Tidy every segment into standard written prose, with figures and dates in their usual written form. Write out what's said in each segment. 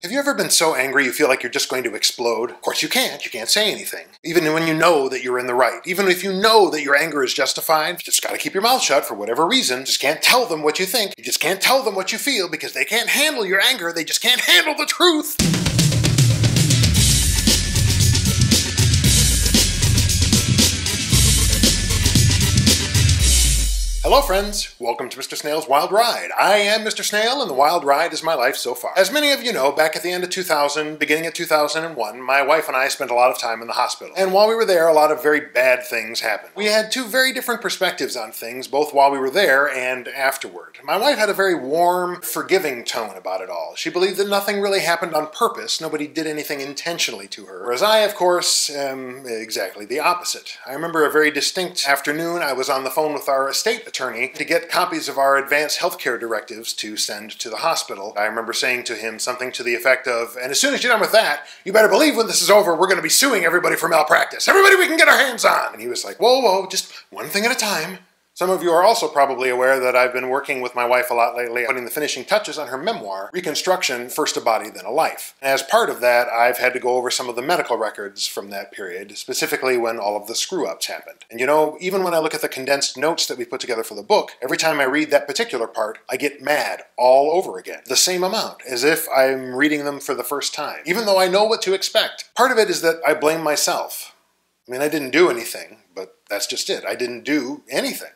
Have you ever been so angry you feel like you're just going to explode? Of course you can't. You can't say anything. Even when you know that you're in the right. Even if you know that your anger is justified, you just gotta keep your mouth shut for whatever reason. You just can't tell them what you think. You just can't tell them what you feel because they can't handle your anger. They just can't handle the truth. Hello friends, welcome to Mr. Snayl's Wild Ride. I am Mr. Snayl and the wild ride is my life so far. As many of you know, back at the end of 2000, beginning of 2001, my wife and I spent a lot of time in the hospital. And while we were there, a lot of very bad things happened. We had two very different perspectives on things, both while we were there and afterward. My wife had a very warm, forgiving tone about it all. She believed that nothing really happened on purpose, nobody did anything intentionally to her. Whereas I, of course, am exactly the opposite. I remember a very distinct afternoon, I was on the phone with our estate attorney to get copies of our advanced healthcare directives to send to the hospital. I remember saying to him something to the effect of, and as soon as you're done with that, you better believe when this is over, we're going to be suing everybody for malpractice. Everybody we can get our hands on! And he was like, whoa, whoa, just one thing at a time. Some of you are also probably aware that I've been working with my wife a lot lately, putting the finishing touches on her memoir, Reconstruction, First a Body, Then a Life. And as part of that, I've had to go over some of the medical records from that period, specifically when all of the screw-ups happened. And you know, even when I look at the condensed notes that we put together for the book, every time I read that particular part, I get mad all over again. The same amount, as if I'm reading them for the first time, even though I know what to expect. Part of it is that I blame myself. I mean, I didn't do anything, but that's just it. I didn't do anything.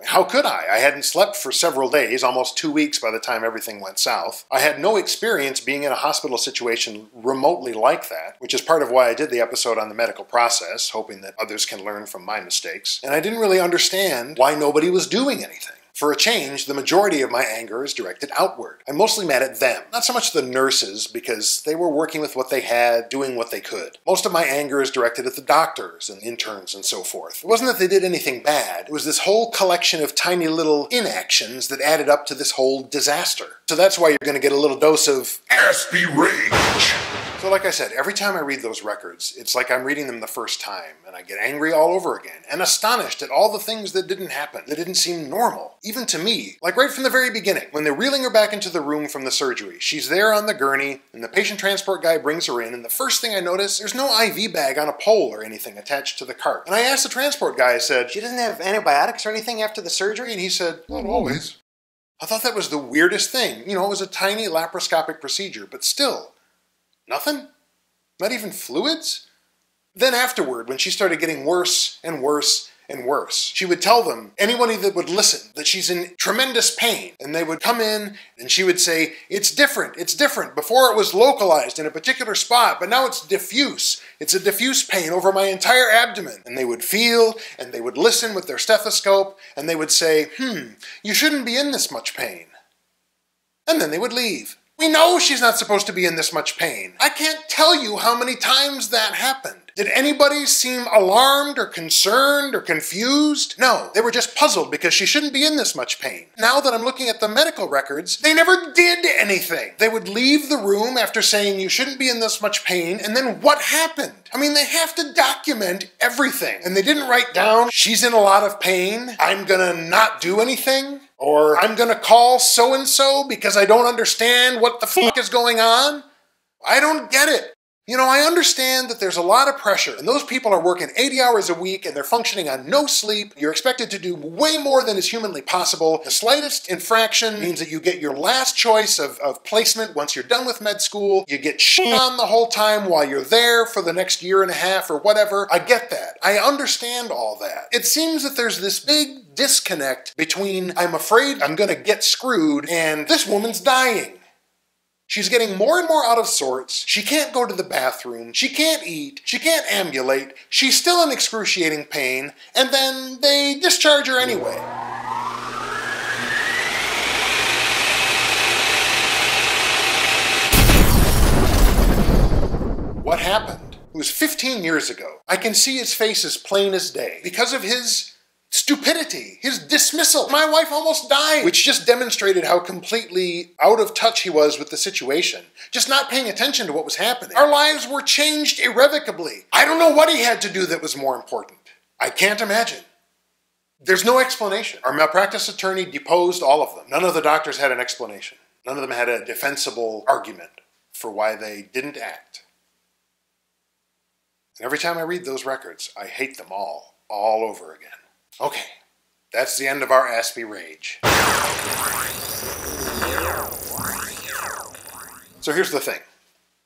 How could I? I hadn't slept for several days, almost 2 weeks by the time everything went south. I had no experience being in a hospital situation remotely like that, which is part of why I did the episode on the medical process, hoping that others can learn from my mistakes. And I didn't really understand why nobody was doing anything. For a change, the majority of my anger is directed outward. I'm mostly mad at them, not so much the nurses, because they were working with what they had, doing what they could. Most of my anger is directed at the doctors and interns and so forth. It wasn't that they did anything bad, it was this whole collection of tiny little inactions that added up to this whole disaster. So that's why you're going to get a little dose of Aspie Rage. So like I said, every time I read those records, it's like I'm reading them the first time, and I get angry all over again, and astonished at all the things that didn't happen, that didn't seem normal, even to me. Like right from the very beginning, when they're reeling her back into the room from the surgery, she's there on the gurney, and the patient transport guy brings her in, and the first thing I notice, there's no IV bag on a pole or anything attached to the cart. And I asked the transport guy, I said, she doesn't have antibiotics or anything after the surgery? And he said, not always. I thought that was the weirdest thing. You know, it was a tiny laparoscopic procedure, but still, nothing? Not even fluids? Then afterward, when she started getting worse and worse and worse, she would tell them, anybody that would listen, that she's in tremendous pain. And they would come in and she would say, it's different, it's different. Before it was localized in a particular spot, but now it's diffuse. It's a diffuse pain over my entire abdomen. And they would feel and they would listen with their stethoscope and they would say, you shouldn't be in this much pain. And then they would leave. We know she's not supposed to be in this much pain. I can't tell you how many times that happened. Did anybody seem alarmed or concerned or confused? No, they were just puzzled because she shouldn't be in this much pain. Now that I'm looking at the medical records, they never did anything. They would leave the room after saying you shouldn't be in this much pain, and then what happened? I mean, they have to document everything. And they didn't write down, she's in a lot of pain, I'm gonna not do anything, or I'm gonna call so-and-so because I don't understand what the fuck is going on. I don't get it. You know, I understand that there's a lot of pressure, and those people are working 80 hours a week, and they're functioning on no sleep. You're expected to do way more than is humanly possible. The slightest infraction means that you get your last choice of placement once you're done with med school. You get shit on the whole time while you're there for the next year and a half or whatever. I get that. I understand all that. It seems that there's this big disconnect between I'm afraid I'm gonna get screwed and this woman's dying. She's getting more and more out of sorts. She can't go to the bathroom. She can't eat. She can't ambulate. She's still in excruciating pain. And then they discharge her anyway. What happened? It was 15 years ago. I can see his face as plain as day because of his stupidity, his dismissal. My wife almost died, which just demonstrated how completely out of touch he was with the situation. Just not paying attention to what was happening. Our lives were changed irrevocably. I don't know what he had to do that was more important. I can't imagine. There's no explanation. Our malpractice attorney deposed all of them. None of the doctors had an explanation. None of them had a defensible argument for why they didn't act. And every time I read those records, I hate them all over again. Okay, that's the end of our Aspie Rage. So here's the thing.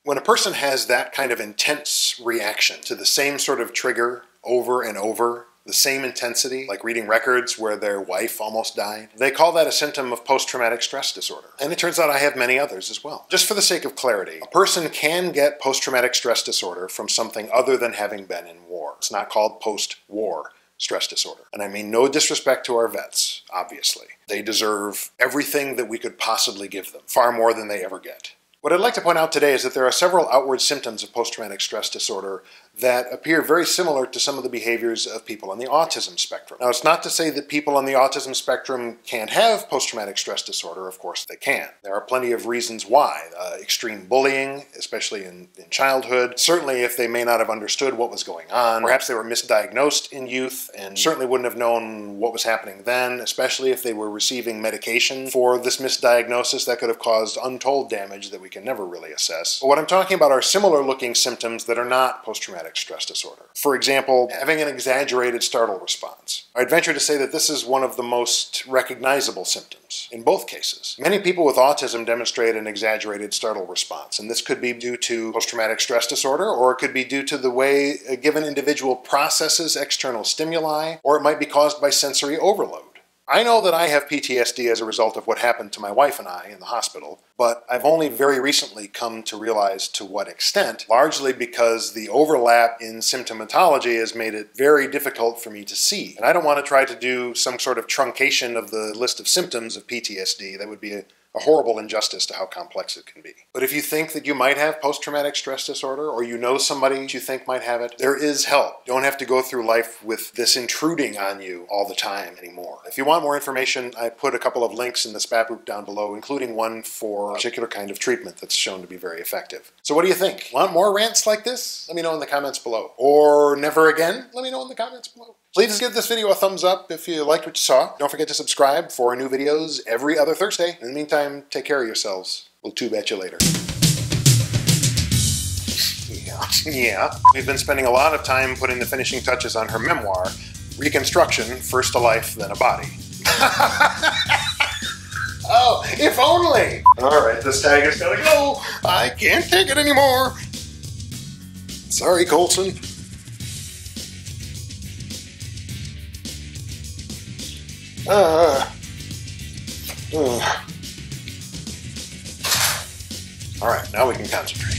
When a person has that kind of intense reaction to the same sort of trigger over and over, the same intensity, like reading records where their wife almost died, they call that a symptom of post-traumatic stress disorder. And it turns out I have many others as well. Just for the sake of clarity, a person can get post-traumatic stress disorder from something other than having been in war. It's not called post-war stress disorder. And I mean no disrespect to our vets, obviously. They deserve everything that we could possibly give them, far more than they ever get. What I'd like to point out today is that there are several outward symptoms of post-traumatic stress disorder that appear very similar to some of the behaviors of people on the autism spectrum. Now, it's not to say that people on the autism spectrum can't have post-traumatic stress disorder. Of course they can. There are plenty of reasons why. Extreme bullying, especially in childhood. Certainly if they may not have understood what was going on. Perhaps they were misdiagnosed in youth and certainly wouldn't have known what was happening then, especially if they were receiving medication for this misdiagnosis that could have caused untold damage that we can never really assess. But what I'm talking about are similar looking symptoms that are not post-traumatic stress disorder. For example, having an exaggerated startle response. I'd venture to say that this is one of the most recognizable symptoms in both cases. Many people with autism demonstrate an exaggerated startle response, and this could be due to post-traumatic stress disorder, or it could be due to the way a given individual processes external stimuli, or it might be caused by sensory overload. I know that I have PTSD as a result of what happened to my wife and I in the hospital, but I've only very recently come to realize to what extent, largely because the overlap in symptomatology has made it very difficult for me to see. And I don't want to try to do some sort of truncation of the list of symptoms of PTSD. That would be a horrible injustice to how complex it can be. But if you think that you might have post-traumatic stress disorder, or you know somebody you think might have it, there is help. You don't have to go through life with this intruding on you all the time anymore. If you want more information, I put a couple of links in the SPAP group down below, including one for a particular kind of treatment that's shown to be very effective. So what do you think? Want more rants like this? Let me know in the comments below. Or never again? Let me know in the comments below. Please give this video a thumbs up if you liked what you saw. Don't forget to subscribe for new videos every other Thursday. In the meantime, take care of yourselves. We'll tube at you later. Yeah. We've been spending a lot of time putting the finishing touches on her memoir, Reconstruction, First a Life, Then a Body. Oh, if only! Alright, this tag is gonna go. I can't take it anymore. Sorry, Colson. Alright, now we can concentrate.